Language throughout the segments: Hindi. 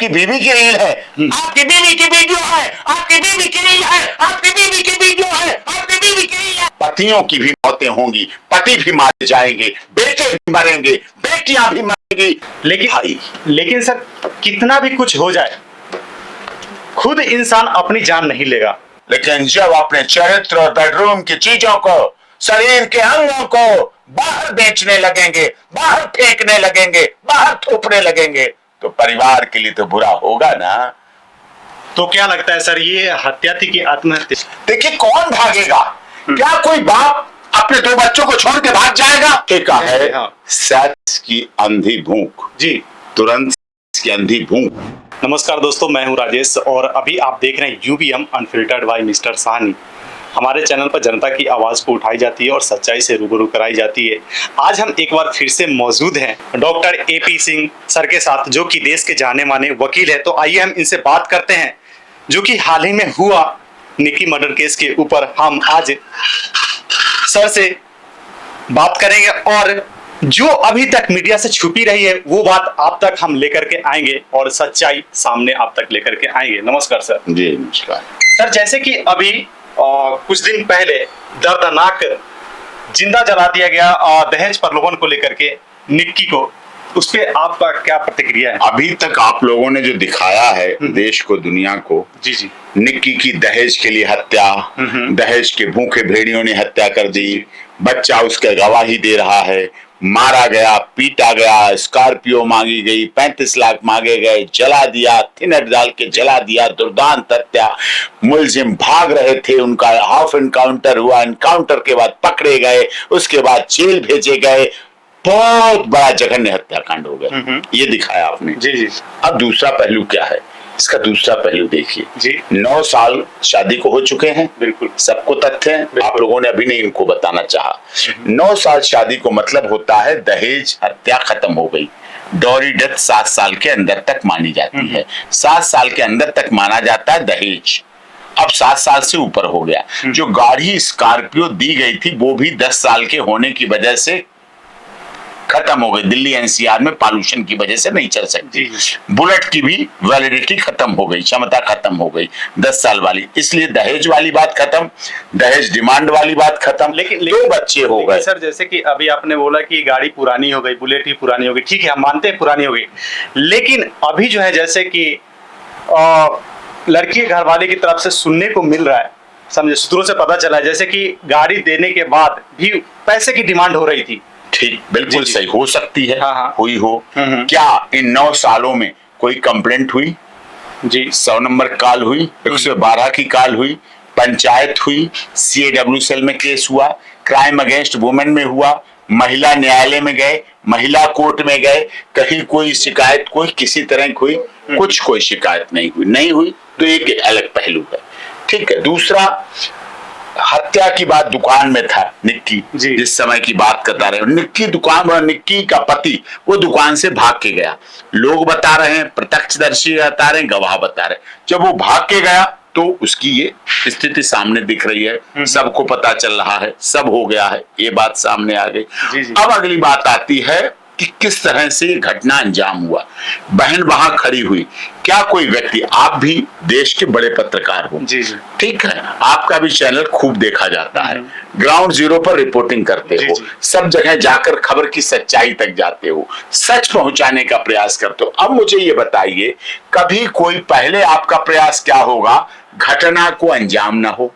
आपकी बीवी की रील है, आपकी बीवी की वीडियो है, आपकी बीवी की रील है, आपकी बीवी की वीडियो है, आपकी बीवी की रील है। पतियों की भी मौतें होंगी, पति भी मारे जाएंगे, बेटे भी मरेंगे, बेटियां भी मरेंगी। लेकिन सर कितना भी कुछ हो जाए खुद इंसान अपनी जान नहीं लेगा। लेकिन जब अपने चरित्र और बेडरूम की चीजों को, शरीर के अंगों को बाहर बेचने लगेंगे, बाहर फेंकने लगेंगे, बाहर थोपने लगेंगे, तो परिवार के लिए तो बुरा होगा ना। तो क्या लगता है सर, ये हत्या थी कि आत्महत्या? देखिए, कौन भागेगा? क्या कोई बाप अपने 2 बच्चों को छोड़ के भाग जाएगा? क्या है, सेक्स की अंधी भूख जी, तुरंत की अंधी भूख। नमस्कार दोस्तों, मैं हूं राजेश और अभी आप देख रहे हैं UBM unfiltered bye mister Sahni. हमारे चैनल पर जनता की आवाज़ को उठाई जाती है और सच्चाई से रूबरू कराई जाती है। आज हम एक बार फिर से मौजूद हैं डॉक्टर एपी सिंह सर के साथ, जो कि देश के जाने माने वकील है। तो आइए हम इनसे बात करते हैं, जो कि हाल ही में हुआ निक्की मर्डर केस के ऊपर हम आज सर से बात करेंगे और जो अभी तक मीडिया से छुपी रही है वो बात आप तक हम लेकर के आएंगे और सच्चाई सामने आप तक लेकर के आएंगे। नमस्कार सर। जी नमस्कार सर। जैसे कि अभी कुछ दिन पहले दर्दनाक जिंदा जला दिया गया दहेज प्रलोभन को लेकर के निक्की को, उस पे आपका क्या प्रतिक्रिया है? अभी तक आप लोगों ने जो दिखाया है देश को, दुनिया को, जी, निक्की की दहेज के लिए हत्या, दहेज के भूखे भेड़ियों ने हत्या कर दी, बच्चा उसके गवाही दे रहा है, मारा गया, पीटा गया, स्कॉर्पियो मांगी गई, 35 लाख मांगे गए, जला दिया, थिनर डाल के जला दिया, दुर्दांत हत्या, मुलजिम भाग रहे थे, उनका हाफ एनकाउंटर हुआ, एनकाउंटर के बाद पकड़े गए, उसके बाद जेल भेजे गए, बहुत बड़ा जघन्य हत्याकांड हो गया। ये दिखाया आपने। जी। अब दूसरा पहलू क्या है, इसका दूसरा पहलू देखिए जी। 9 साल शादी को हो चुके हैं, बिल्कुल सबको तथ्य है, आप लोगों ने अभी नहीं इनको बताना चाहा। 9 साल शादी को मतलब होता है दहेज हत्या खत्म हो गई। डॉरी डेथ 7 साल के अंदर तक मानी जाती है, 7 साल के अंदर तक माना जाता है दहेज। अब 7 साल से ऊपर हो गया। जो गाड़ी स्कॉर्पियो दी गई थी वो भी 10 साल के होने की वजह से खत्म हो गई, दिल्ली एनसीआर में पॉल्यूशन की वजह से नहीं चल सकती। बुलेट की भी वैलिडिटी खत्म हो गई, क्षमता खत्म हो गई 10 साल वाली, इसलिए दहेज वाली बात खत्म, दहेज डिमांड वाली बात खत्म। लेकिन 2 बच्चे हो गए। सर जैसे कि अभी आपने बोला कि गाड़ी पुरानी हो गई, बुलेट ही पुरानी हो गई, ठीक है हम मानते हैं पुरानी हो गई, लेकिन अभी जो है जैसे कि लड़की घर वाले की तरफ से सुनने को मिल रहा है, समझे, सूत्रों से पता चला है जैसे कि गाड़ी देने के बाद भी पैसे की डिमांड हो रही थी। ठीक, बिल्कुल सही, हो सकती है, हाँ। हुई हो। क्या इन 9 सालों में कोई कंप्लेंट हुई? जी। 100 नंबर कॉल हुई, 112 की कॉल हुई, पंचायत हुई, CAW सेल में केस हुआ, क्राइम अगेंस्ट वुमेन में हुआ, महिला न्यायालय में गए, महिला कोर्ट में गए, कहीं कोई शिकायत, कोई किसी तरह की हुई? कुछ कोई शिकायत नहीं हुई, तो एक अलग पहलू है। ठीक है। दूसरा, हत्या की बात दुकान में था निक्की, जिस समय की बात करता रहे, निक्की दुकान और निक्की का पति वो दुकान से भाग के गया। लोग बता रहे हैं, प्रत्यक्षदर्शी बता रहे हैं, गवाह बता रहे हैं, जब वो भाग के गया तो उसकी ये स्थिति सामने दिख रही है, सबको पता चल रहा है, सब हो गया है, ये बात सामने आ गई। अब अगली बात आती है कि किस तरह से ये घटना अंजाम हुआ। बहन वहां खड़ी हुई, क्या कोई व्यक्ति, आप भी देश के बड़े पत्रकार हो, ठीक है, आपका भी चैनल खूब देखा जाता है, ग्राउंड जीरो पर रिपोर्टिंग करते हो, सब जगह जाकर खबर की सच्चाई तक जाते हो, सच पहुंचाने का प्रयास करते हो। अब मुझे ये बताइए, कभी कोई पहले आपका प्रयास क्या होगा, घटना को अंजाम ना हो,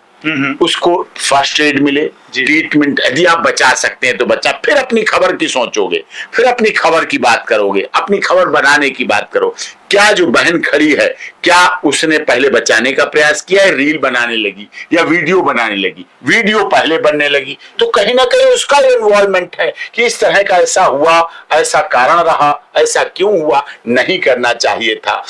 उसको फर्स्ट एड मिले, ट्रीटमेंट, यदि आप बचा सकते हैं तो बचा, फिर अपनी खबर की सोचोगे, फिर अपनी खबर की बात करोगे, अपनी खबर बनाने की बात करो। क्या जो बहन खड़ी है, क्या उसने पहले बचाने का प्रयास किया है? रील बनाने लगी या वीडियो बनाने लगी, वीडियो पहले बनने लगी, तो कहीं ना कहीं उसका इन्वॉल्वमेंट है कि इस तरह का ऐसा हुआ, ऐसा कारण रहा, ऐसा क्यों हुआ, नहीं करना चाहिए था।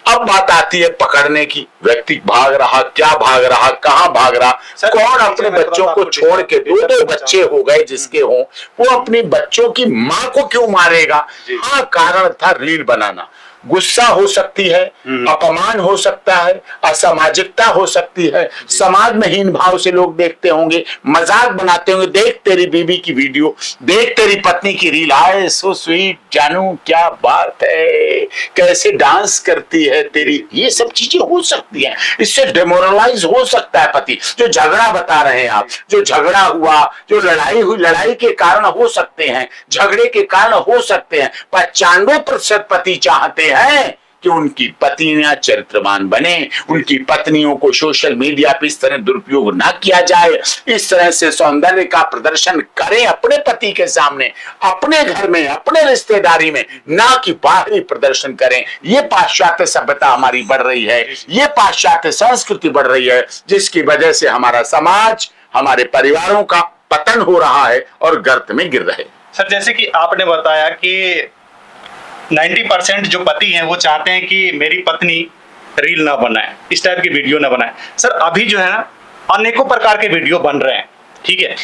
अब बात आती है पकड़ने की, व्यक्ति भाग रहा, क्या भाग रहा, कहां भाग रहा, कौन अपने बच्चों को छोड़ के, 2 बच्चे हो गए जिसके हों, वो अपने बच्चों की मां को क्यों मारेगा? हाँ, कारण था रील बनाना। गुस्सा हो सकती है, अपमान हो सकता है, असामाजिकता हो सकती है, समाज में हीन भाव से लोग देखते होंगे, मजाक बनाते होंगे, देख तेरी बीवी की वीडियो, देख तेरी पत्नी की रील, आए सो स्वीट जानू क्या बात है, कैसे डांस करती है तेरी, ये सब चीजें हो सकती हैं। इससे डिमोरलाइज हो सकता है पति। जो झगड़ा बता रहे हैं आप, जो झगड़ा हुआ, जो लड़ाई हुई, लड़ाई के कारण हो सकते हैं, झगड़े के कारण हो सकते हैं, 95% पति चाहते हैं कि उनकी पत्नियां चरित्रवान बने, उनकी पत्नियों को सोशल मीडिया पे इस तरह दुरुपयोग ना किया जाए, इस तरह से सौंदर्य का प्रदर्शन करें अपने पति के सामने, अपने घर में, अपने रिश्तेदारी में, ना कि बाहरी प्रदर्शन करें। ये पाश्चात्य सभ्यता हमारी बढ़ रही है, ये पाश्चात्य संस्कृति बढ़ रही है, जिसकी वजह से हमारा समाज, हमारे परिवारों का पतन हो रहा है और गर्त में गिर रहे। सर, जैसे कि आपने बताया कि 90% जो पति हैं वो चाहते हैं कि मेरी पत्नी रील ना बनाए, इस टाइप की वीडियो ना बनाए। सर, अभी जो है ना अनेकों प्रकार के वीडियो बन रहे हैं, ठीक है।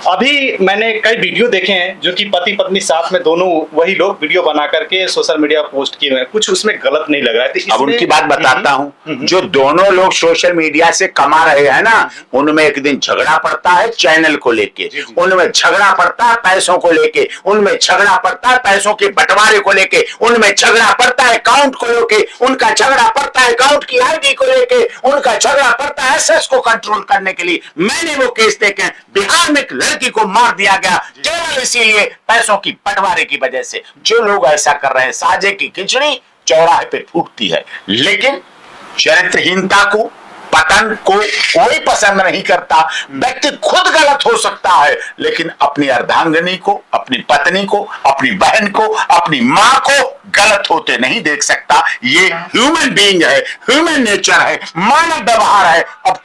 अभी मैंने कई वीडियो देखे हैं जो कि पति पत्नी साथ में दोनों वही लोग वीडियो बना करके सोशल मीडिया पोस्ट किए हुए हैं, कुछ उसमें गलत नहीं लग रहा है। तो अब उनकी बात बताता हूं, जो दोनों लोग सोशल मीडिया से कमा रहे हैं ना, उनमें एक दिन झगड़ा पड़ता है चैनल को लेके, उनमें झगड़ा पड़ता है पैसों को लेके, उनमें झगड़ा पड़ता है पैसों के बंटवारे को लेके, उनमें झगड़ा पड़ता है अकाउंट को लेके, उनका झगड़ा पड़ता है अकाउंट की आईडी को लेके, उनका झगड़ा पड़ता है एसेट्स को कंट्रोल करने के लिए। मैंने वो केस देखे, बिहार में लड़की को मार दिया गया केवल इसीलिए पैसों की बंटवारे की वजह से। जो लोग ऐसा कर रहे हैं, साजे की खिचड़ी चौराहे पे फूटती है, लेकिन चरित्रहीनता को, पतन को कोई पसंद नहीं करता। व्यक्ति खुद गलत हो सकता है, लेकिन अपनी अर्धांगिनी को, अपनी पत्नी को, अपनी बहन को, अपनी मां को गलत होते नहीं देख सकता। ये ह्यूमन बीइंग है, ह्यूमन नेचर है, मानव व्यवहार है। अब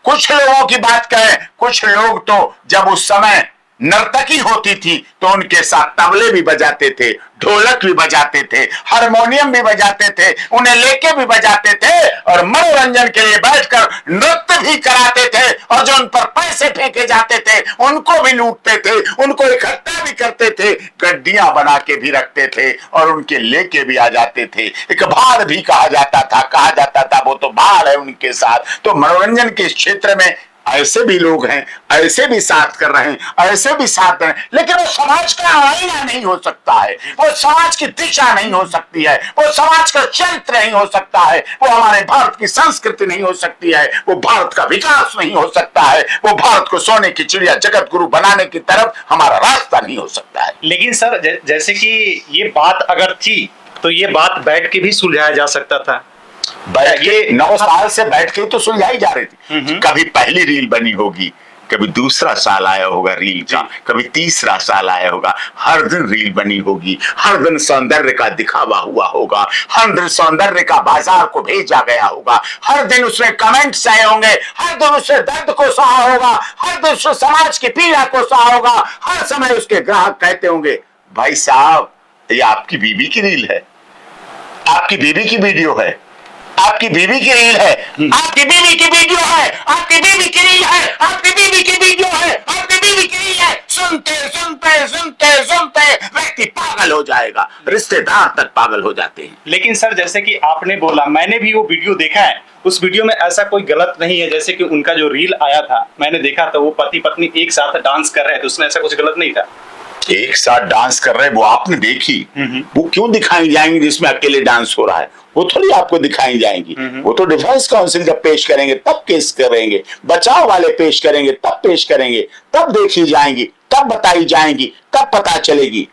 कुछ लोगों की बात करें, कुछ लोग तो जब उस समय नर्तकी होती थी तो उनके साथ तबले भी बजाते थे, ढोलक भी बजाते थे, हारमोनियम भी बजाते थे, उन्हें लेके भी बजाते थे और मनोरंजन के लिए बैठकर नृत्य भी कराते थे। और जो उन पर पैसे फेंके जाते थे उनको भी लूटते थे, उनको इकट्ठा भी करते थे, गड्डियां बना के भी रखते थे और उनके लेके भी आ जाते थे। एक भाड़ भी कहा जाता था, वो तो भाड़ है उनके साथ। तो मनोरंजन के क्षेत्र में ऐसे भी लोग हैं, ऐसे भी साथ कर रहे हैं, ऐसे भी साथ हैं, लेकिन वो समाज का आईना नहीं हो सकता है, वो समाज की दिशा नहीं हो सकती है, वो समाज का चरित्र नहीं हो सकता है, वो हमारे भारत की संस्कृति नहीं हो सकती है, वो भारत का विकास नहीं हो सकता है, वो भारत को सोने की चिड़िया जगत गुरु बनाने की तरफ हमारा रास्ता नहीं हो सकता है। लेकिन सर, जैसे कि ये बात अगर थी तो ये बात बैठ के भी सुलझाया जा सकता था। ये 9 साल से बैठ के तो सुलझाई जा रही थी। कभी पहली रील बनी होगी, कभी दूसरा साल आया होगा रील का, कभी तीसरा साल आया होगा, हर दिन रील बनी होगी, हर दिन सौंदर्य का दिखावा हुआ होगा, हर दिन सौंदर्य का बाजार को भेजा गया होगा, हर दिन उसमें कमेंट्स आए होंगे, हर दिन उससे दर्द को सहा होगा, हर दिन उससे समाज की पीड़ा को सहा होगा। हर समय उसके ग्राहक कहते होंगे, भाई साहब ये आपकी बीवी की रील है, आपकी बीवी की वीडियो है, आपकी बीवी की रील है, आपकी बीवी की वीडियो है, आपकी बीवी की रील है, आपकी बीवी की वीडियो है, आपकी बीवी की रील है। सुनते सुनते सुनते सुनते व्यक्ति पागल हो जाएगा, रिश्तेदार तक पागल हो जाते हैं। लेकिन सर, जैसे कि आपने बोला, मैंने भी वो वीडियो देखा है, उस वीडियो में ऐसा कोई गलत नहीं है। जैसे कि उनका जो रील आया था मैंने देखा था, वो पति पत्नी एक साथ डांस कर रहे थे, उसमें ऐसा कुछ गलत नहीं था। एक साथ डांस कर रहे, वो आपने देखी, वो क्यों दिखाई जाएंगी जिसमें अकेले डांस हो रहा है? वो थोड़ी आपको दिखाई जाएंगी, वो तो डिफेंस काउंसिल जब पेश करेंगे तब केस करेंगे, बचाव वाले पेश करेंगे तब पेश करेंगे, तब देखी जाएंगी, तब बताई जाएंगी, तब पता चलेगी।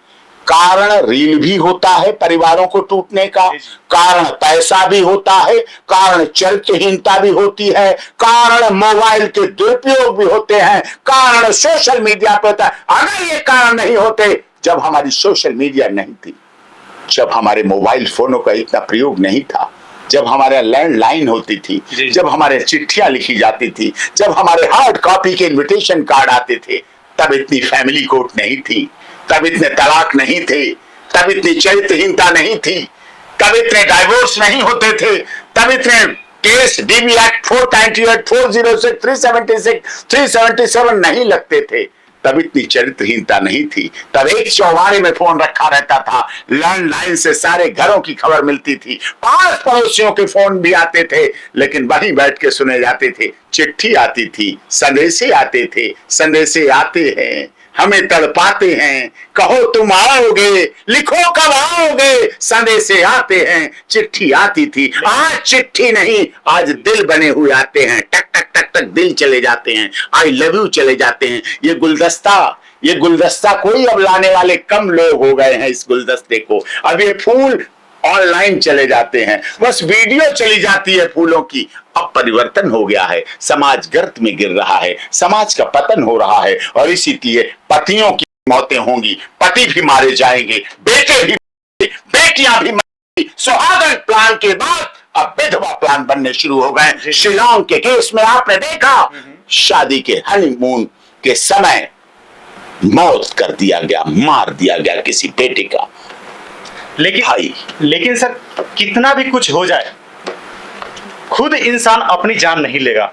कारण रील भी होता है परिवारों को टूटने का, कारण पैसा भी होता है, कारण चरित्रहीनता भी होती है, कारण मोबाइल के दुरुपयोग भी होते हैं, कारण सोशल मीडिया पे होता है। अगर ये कारण नहीं होते, जब हमारी सोशल मीडिया नहीं थी, जब हमारे मोबाइल फोनों का इतना प्रयोग नहीं था, जब हमारे लैंडलाइन होती थी, जब हमारे चिट्ठियां लिखी जाती थी, जब हमारे हार्ड कॉपी के इन्विटेशन कार्ड आते थे, तब इतनी फैमिली कोर्ट नहीं थी, तब इतने तलाक नहीं थे, तब इतनी चरित्रहीनता नहीं थी, तब इतने डाइवोर्स नहीं होते थे, तब इतने केस DB Act 498, 406, 376, 377 नहीं लगते थे। तब इतनी चरित्रहीनता नहीं थी। तब एक चौबारे में फोन रखा रहता था, लैंडलाइन से सारे घरों की खबर मिलती थी, 5 पड़ोसियों के फोन भी आते थे, लेकिन वहीं बैठ के सुने जाते थे। चिट्ठी आती थी, संदेशे आते थे, संदेशे आते हैं, हमें तड़पाते हैं, कहो तुम आओगे, लिखो कब आओगे, संदेशे आते हैं, चिट्ठी आती थी। आज चिट्ठी नहीं, आज दिल बने हुए आते हैं, टक टक टक टक दिल चले जाते हैं, आई लव यू चले जाते हैं। ये गुलदस्ता कोई अब लाने वाले कम लोग हो गए हैं इस गुलदस्ते को। अब ये फूल ऑनलाइन चले जाते हैं, बस वीडियो चली जाती है फूलों की। अब परिवर्तन हो गया है, समाज गर्त में गिर रहा है, समाज का पतन हो रहा है, और इसीलिए पतियों की मौतें होंगी, पति भी मारे जाएंगे, बेटे भी, बेटियां भी मरेंगी। सुहागन प्लान के बाद अब विधवा प्लान बनने शुरू हो गए। शिलांग के केस में आपने देखा, शादी के हनीमून के समय मौत कर दिया गया, मार दिया गया किसी बेटे का। लेकिन सर, कितना भी कुछ हो जाए, खुद इंसान अपनी जान नहीं लेगा,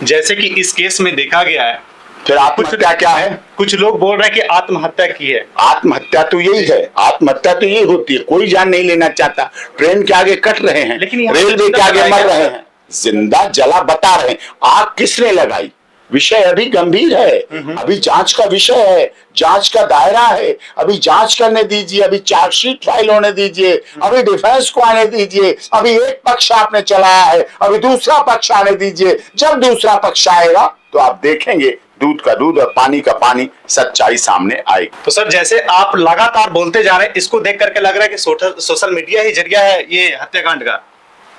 जैसे कि इस केस में देखा गया है। फिर आत्महत्या क्या है? कुछ लोग बोल रहे हैं कि आत्महत्या की है। आत्महत्या तो यही है, आत्महत्या तो यही होती है, कोई जान नहीं लेना चाहता। ट्रेन के आगे कट रहे हैं, लेकिन रेलवे के आगे मर रहे हैं, जिंदा जला बता रहे हैं। आग किसने लगाई? विषय अभी गंभीर है, अभी जांच का विषय है, जांच का दायरा है, अभी जांच करने दीजिए, अभी चार्जशीट फाइल होने दीजिए, अभी डिफेंस को आने दीजिए। अभी एक पक्ष आपने चलाया है, अभी दूसरा पक्ष आने दीजिए। जब दूसरा पक्ष आएगा तो आप देखेंगे दूध का दूध और पानी का पानी, सच्चाई सामने आएगी। तो सर, जैसे आप लगातार बोलते जा रहे हैं, इसको देख करके लग रहा है कि सोशल मीडिया ही जरिया है ये हत्याकांड का।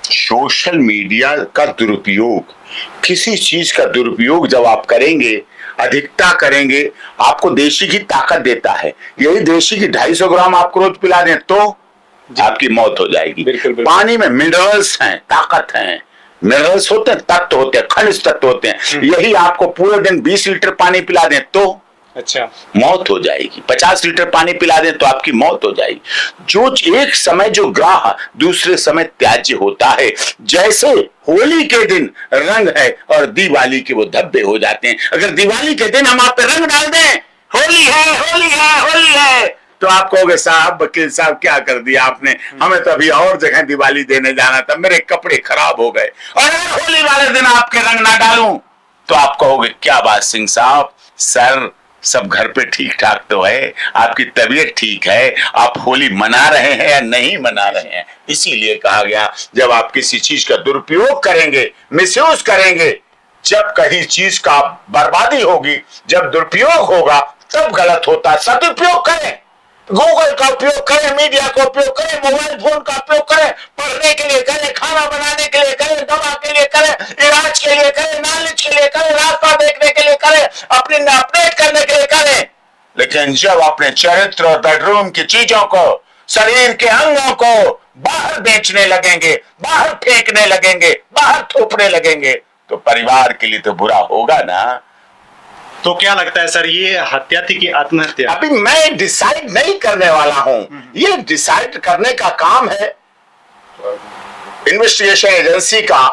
सोशल मीडिया का दुरुपयोग, किसी चीज का दुरुपयोग जब आप करेंगे, अधिकता करेंगे, आपको देशी की ताकत देता है। यही देशी की 250 ग्राम आपको रोज पिला दें तो आपकी मौत हो जाएगी। बिल्कुल। पानी में मिनरल्स हैं, ताकत हैं, मिनरल्स होते हैं, तत्व होते हैं, खनिज तत्व होते हैं। यही आपको पूरे दिन 20 लीटर पानी पिला दें तो अच्छा मौत हो जाएगी। 50 लीटर पानी पिला दें तो आपकी मौत हो जाएगी। जो एक समय जो ग्राह दूसरे समय त्याज्य होता है, जैसे होली के दिन रंग है और दिवाली के वो धब्बे हो जाते हैं। अगर दिवाली के दिन हम आप पे रंग डाल दें, होली है, होली है, होली है, तो आप कहोगे साहब, वकील साहब क्या कर दिया आपने, हमें तो अभी और जगह दिवाली देने जाना था, मेरे कपड़े खराब हो गए। और अगर होली वाले दिन आपके रंग ना डालूं तो आप कहोगे क्या बात सिंह साहब, सर सब घर पे ठीक ठाक तो है, आपकी तबीयत ठीक है, आप होली मना रहे हैं या नहीं मना रहे हैं। इसीलिए कहा गया, जब आप किसी चीज का दुरुपयोग करेंगे, मिसयूज करेंगे, जब कहीं चीज का बर्बादी होगी, जब दुरुपयोग होगा तब गलत होता। सदुपयोग करें, गूगल का उपयोग करें, मीडिया का उपयोग करें, मोबाइल फोन का उपयोग करें, पढ़ने के लिए करें, खाना बनाने के लिए करें, दवा के लिए करें, इलाज के लिए करें, नॉलेज के लिए करें, रास्ता देखने के लिए करें, अपने अपडेट करने के लिए करें। लेकिन जब अपने चरित्र और बेडरूम की चीजों को, शरीर के अंगों को बाहर बेचने लगेंगे, बाहर फेंकने लगेंगे, बाहर थोपने लगेंगे, तो परिवार के लिए तो बुरा होगा ना। तो क्या लगता है सर, ये हत्या थी कि आत्महत्या? अभी मैं डिसाइड नहीं करने वाला हूं, ये डिसाइड करने का काम है इन्वेस्टिगेशन एजेंसी का,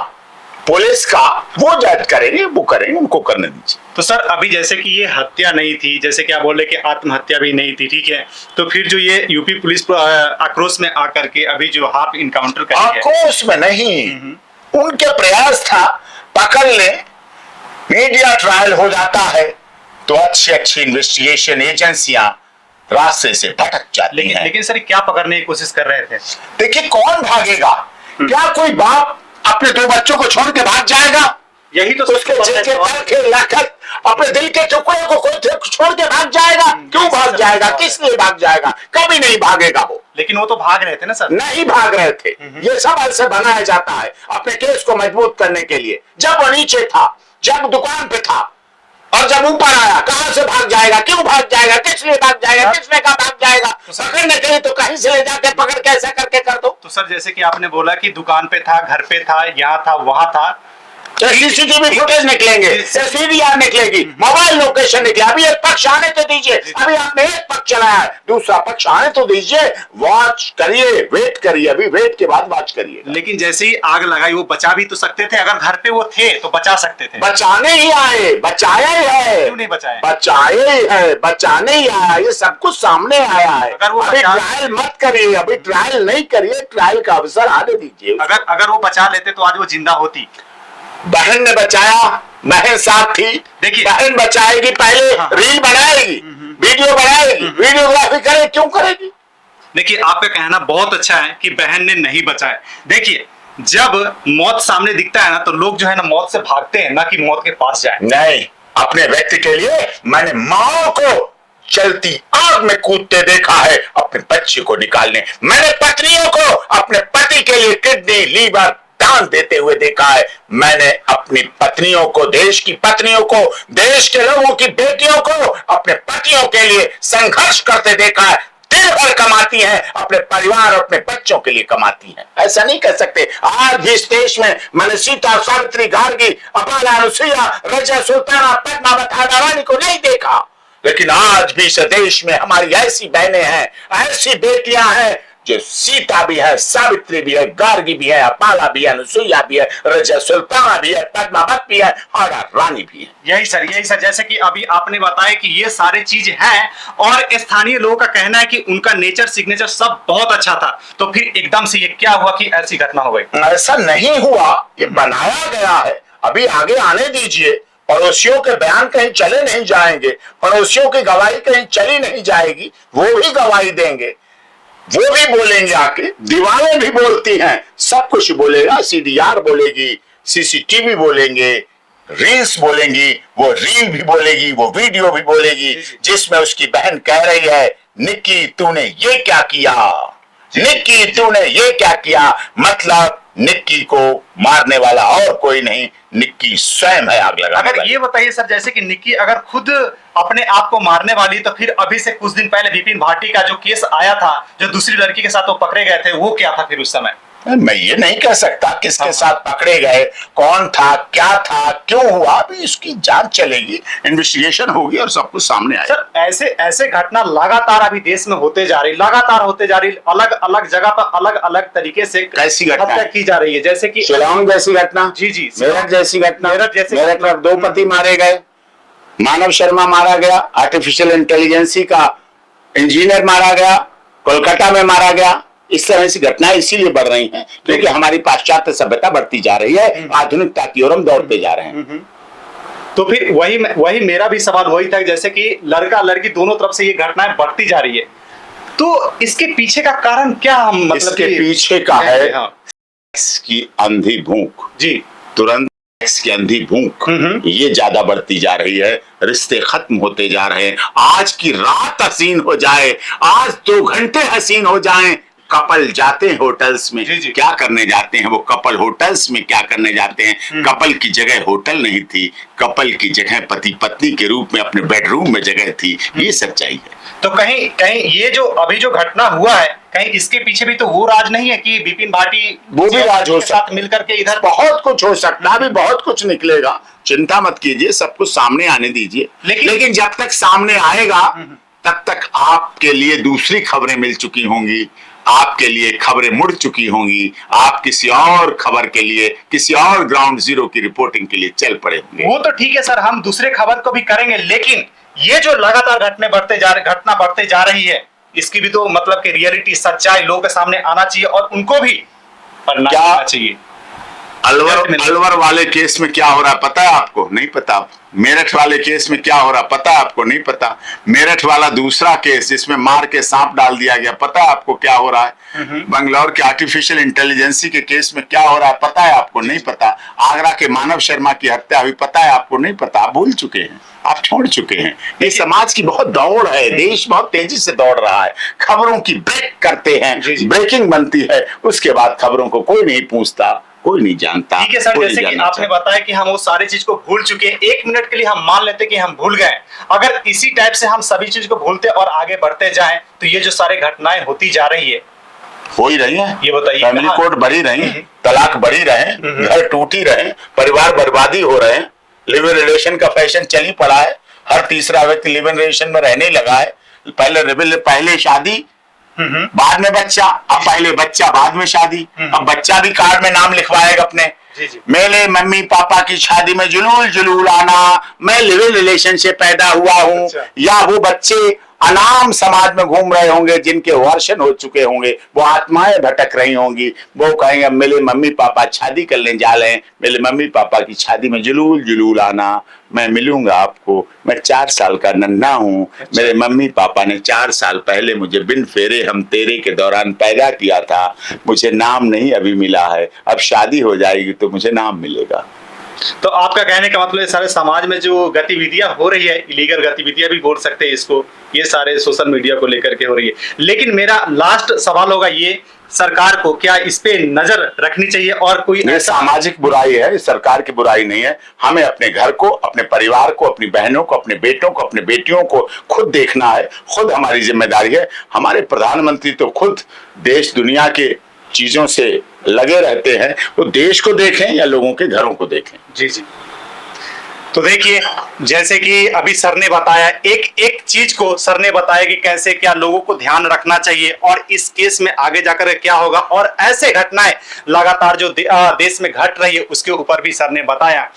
पुलिस का। वो जज करेंगे, वो करेंगे, उनको करने दीजिए। तो सर, अभी जैसे कि ये हत्या नहीं थी, जैसे कि आप बोल रहे कि आत्महत्या भी नहीं थी, ठीक है, तो फिर जो ये यूपी पुलिस आक्रोश में आकर के अभी जो हाफ इनकाउंटर करी है, आक्रोश में नहीं, उनके प्रयास था पकड़ ले, मीडिया ट्रायल हो जाता है तो अच्छी अच्छी इन्वेस्टिगेशन एजेंसियां रास्ते से भटक जाती हैं। लेकिन सर, क्या पकड़ने की कोशिश कर रहे थे? देखिए, कौन भागेगा? क्या कोई बाप अपने 2 बच्चों को छोड़ के भाग जाएगा? यही तो उसके अपने दिल के टुकड़े को कोई छोड़ के भाग जाएगा? क्यों भाग जाएगा? किस लिए भाग जाएगा? कभी नहीं भागेगा वो। लेकिन वो तो भाग रहे थे ना सर। नहीं भाग रहे थे, ये सब ऐसे बनाया जाता है अपने केस को मजबूत करने के लिए। जब वो नीचे था, जब दुकान पे था, और जब ऊपर आया, कहां से भाग जाएगा? क्यों भाग जाएगा? किस लिए भाग जाएगा? किसने कहा भाग जाएगा? पकड़ने के लिए तो कहीं से ले जाके पकड़ के ऐसा करके कर दो। तो सर, जैसे कि आपने बोला कि दुकान पे था, घर पे था, यहाँ था, वहां था, सीसीटीवी फुटेज निकलेंगे, सीडीआर निकलेगी, मोबाइल लोकेशन निकले। अभी एक पक्ष आने तो दीजिए, अभी आपने एक पक्ष चलाया है, दूसरा पक्ष आने तो दीजिए, वॉच करिए, वेट करिए, अभी वेट के बाद वॉच करिए। लेकिन जैसे ही आग लगाई वो बचा भी तो सकते थे, अगर घर पे वो थे तो बचा सकते थे। बचाने ही आए, बचाया ही है। क्यों नहीं बचाया? बचाए ही है, बचाने ही आया, ये सब कुछ सामने आया है। अगर वो अभी ट्रायल मत करिए, अभी ट्रायल नहीं करिए, ट्रायल का अवसर आने दीजिए। अगर वो बचा लेते तो आज वो जिंदा होती। बहन ने बचाया, बहन साथ थी। देखिए, बहन बचाएगी, पहले रील बनाएगी, वीडियो बनाएगी, वीडियोग्राफी करे, क्यों करेगी? देखिए, आपका कहना बहुत अच्छा है कि बहन ने नहीं बचाया। देखिए, जब मौत सामने दिखता है ना, तो लोग जो है ना मौत से भागते हैं, ना कि मौत के पास जाए। नहीं, अपने व्यक्ति के लिए मैंने माओ को चलती आग में कूदते देखा है अपने बच्चे को निकालने। मैंने पत्नियों को अपने पति के लिए किडनी, लीवर दान देते हुए देखा है। मैंने अपनी पत्नियों को, देश की पत्नियों को, देश के लोगों की बेटियों को अपने पतियों के लिए संघर्ष करते देखा है। दिन भर कमाती हैं, अपने परिवार और अपने बच्चों के लिए कमाती हैं। ऐसा नहीं कह सकते। आज भी इस देश में मैंने सीता, सावित्री, गार्गी, अपाला, अनुसुईया, रजिया, सुल्ताना, पद्मावत, राधा रानी को नहीं देखा। लेकिन आज भी इस देश में हमारी ऐसी बहनें हैं, ऐसी बेटियां हैं जो सीता भी है, सावित्री भी है, गार्गी भी है, अपाला भी है, अनुसुईया भी है, रजिया, सुल्ताना भी है, पद्मावत भी है और रानी भी है। यही सर, जैसे कि अभी आपने बताया कि ये सारे चीज हैं और स्थानीय लोगों का कहना है कि उनका नेचर, सिग्नेचर सब बहुत अच्छा था। तो फिर एकदम से ये क्या हुआ कि ऐसी घटना हो गई? ऐसा नहीं हुआ, ये बनाया गया है। अभी आगे आने दीजिए। पड़ोसियों के बयान कहीं चले नहीं जाएंगे, पड़ोसियों की गवाही कहीं चली नहीं जाएगी, वो भी गवाही देंगे, वो भी बोलेंगे, आके दीवारें भी बोलती हैं, सब कुछ बोलेगा। सीडीआर बोलेगी, सीसीटीवी बोलेंगे, रील्स बोलेंगी, वो रील भी बोलेगी, वो वीडियो भी बोलेगी, जिसमें उसकी बहन कह रही है, निक्की तूने ये क्या किया, निक्की तूने ये क्या किया। मतलब निक्की को मारने वाला और कोई नहीं, निक्की स्वयं है आग लगाने अगर वाली। ये बताइए सर, जैसे कि निक्की अगर खुद अपने आप को मारने वाली, तो फिर अभी से कुछ दिन पहले विपिन भाटी का जो केस आया था, जो दूसरी लड़की के साथ वो पकड़े गए थे, वो क्या था फिर उस समय? मैं ये नहीं कह सकता किसके साथ पकड़े गए, कौन था, क्या था, क्यों हुआ। अभी इसकी जांच चलेगी, इन्वेस्टिगेशन होगी और सब कुछ सामने आएगा। सर, ऐसे ऐसे घटना लगातार अभी देश में होते जा रही, लगातार होते जा रही, अलग अलग जगह पर अलग अलग तरीके से कैसी घटना हत्या की जा रही है। जैसे कि शिलांग जैसी घटना, जी, मेरठ जैसी घटना, मेरठ में 2 पति मारे गए, मानव शर्मा मारा गया, आर्टिफिशियल इंटेलिजेंसी का इंजीनियर मारा गया, कोलकाता में मारा गया। इस तरह की घटनाएं इसीलिए बढ़ रही हैं क्योंकि हमारी पाश्चात्य सभ्यता बढ़ती जा रही है, आधुनिकता की ओर हम दौड़ते जा रहे हैं। तो फिर वही मेरा भी सवाल वही था, जैसे कि लड़का लड़की दोनों तरफ से ये घटनाएं बढ़ती जा रही है, तो इसके पीछे का कारण क्या? हम मतलब इसके पीछे का है हाँ। इसकी अंधी भूख जी, तुरंत की अंधी भूख ये ज्यादा बढ़ती जा रही है। रिश्ते खत्म होते जा रहे हैं। आज की रात हसीन हो जाए, आज 2 घंटे हसीन हो जाएं। कपल जाते हैं होटल्स में, जी। क्या करने जाते हैं वो कपल होटल्स में, क्या करने जाते हैं? कपल की जगह होटल नहीं थी, कपल की जगह पति पत्नी के रूप में अपने बेडरूम में जगह थी। ये सच्चाई है। तो कहीं कहीं ये जो अभी जो घटना हुआ है, कहीं इसके पीछे भी तो वो राज नहीं है कि विपिन भाटी वो भी राज हो साथ मिलकर के इधर बहुत कुछ हो सकता है, अभी बहुत कुछ निकलेगा। चिंता मत कीजिए, सब कुछ सामने आने दीजिए। लेकिन जब तक सामने आएगा तब तक आपके लिए दूसरी खबरें मिल चुकी होंगी, आपके लिए खबरें मुड़ चुकी होंगी, आप किसी और खबर के लिए, किसी और ग्राउंड जीरो की रिपोर्टिंग के लिए चल पड़े होंगे। वो तो ठीक है सर, हम दूसरे खबर को भी करेंगे, लेकिन ये जो लगातार घटना बढ़ते जा रही है, इसकी भी तो मतलब कि रियलिटी, सच्चाई लोगों के सामने आना चाहिए और उनको भी पढ़ना चाहिए। अलवर वाले केस में क्या हो रहा है पता है आपको? नहीं पता। मेरठ वाले केस में क्या हो रहा पता है आपको? नहीं पता। मेरठ वाला दूसरा केस जिसमें मार के सांप डाल दिया गया, पता है आपको क्या हो रहा है? बंगलौर के आर्टिफिशियल इंटेलिजेंसी के केस में क्या हो रहा है पता है आपको? नहीं पता। आगरा के मानव शर्मा की हत्या हुई, पता है आपको? नहीं पता। आप भूल चुके हैं, आप छोड़ चुके हैं। ये समाज की बहुत दौड़ है, देश बहुत तेजी से दौड़ रहा है। खबरों की ब्रेक करते हैं, ब्रेकिंग बनती है, उसके बाद खबरों को कोई नहीं पूछता, कोई नहीं जानता। ठीक है सर, जैसे कि आपने बताया कि हम वो सारी चीज को भूल चुके हैं, 1 मिनट के लिए हम मान लेते कि हम भूल गए। अगर इसी टाइप से हम सभी चीज को भूलते और आगे बढ़ते जाएं, तो ये जो सारी घटनाएं होती जा रही है, हो ही रही है। ये बताइए, फैमिली कोर्ट बढ़ी रही, तलाक बढ़ी रहे, घर टूटी रहे, परिवार बर्बादी हो रहे हैं, लिव इन रिलेशन का फैशन चल ही पड़ा है, हर तीसरा व्यक्ति लिव इन रिलेशन में रहने लगा है। पहले शादी बाद में बच्चा, अब पहले बच्चा बाद में शादी। अब बच्चा भी कार्ड में नाम लिखवाएगा अपने, मेरे मम्मी पापा की शादी में जुलूल जुलूल आना, मैं लिव इन रिलेशन से पैदा हुआ हूँ। या वो बच्चे अनाम समाज में घूम रहे होंगे जिनके वर्षन हो चुके होंगे, वो आत्माएं भटक रही होंगी, वो कहेंगे मेरे मम्मी पापा शादी करने जा रहे हैं, मेरे मम्मी पापा की शादी में जुलूल जुलूल आना, मैं मिलूंगा आपको, मैं 4 साल का नन्हा हूँ, मेरे मम्मी पापा ने 4 साल पहले मुझे बिन फेरे हम तेरे के दौरान पैदा किया था, मुझे नाम नहीं अभी मिला है, अब शादी हो जाएगी तो मुझे नाम मिलेगा। तो आपका कहने का मतलब सारे समाज में जो गतिविधियां हो रही है, इलीगल गतिविधियां भी बोल सकते हैं इसको, ये सारे सोशल मीडिया को लेकर के हो रही है। लेकिन मेरा लास्ट सवाल होगा ये, सरकार को क्या इस पे नजर रखनी चाहिए और कोई सामाजिक बुराई है, सरकार की बुराई नहीं है। हमें अपने घर को, अपने परिवार को, अपनी बहनों को, अपने बेटों को, अपने बेटियों को खुद देखना है, खुद हमारी जिम्मेदारी है। हमारे प्रधानमंत्री तो खुद देश दुनिया के चीजों से लगे रहते हैं, वो देश को देखें या लोगों के घरों को देखें। जी जी। तो देखिए, जैसे कि अभी सर ने बताया, एक एक चीज को सर ने बताया कि कैसे क्या लोगों को ध्यान रखना चाहिए और इस केस में आगे जाकर क्या होगा, और ऐसे घटनाएं लगातार जो देश में घट रही है उसके ऊपर भी सर ने बताया।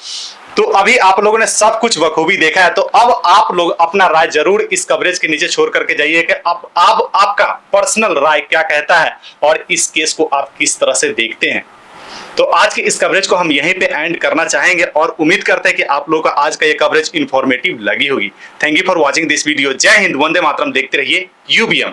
तो अभी आप लोगों ने सब कुछ बखूबी देखा है, तो अब आप लोग अपना राय जरूर इस कवरेज के नीचे छोड़ करके जाइए कि अब आपका पर्सनल राय क्या कहता है और इस केस को आप किस तरह से देखते हैं। तो आज की इस कवरेज को हम यहीं पे एंड करना चाहेंगे और उम्मीद करते हैं कि आप लोगों का आज का ये कवरेज इंफॉर्मेटिव लगी होगी। Thank you for watching this video. जय हिंद, वंदे मातरम। देखते रहिए UBM।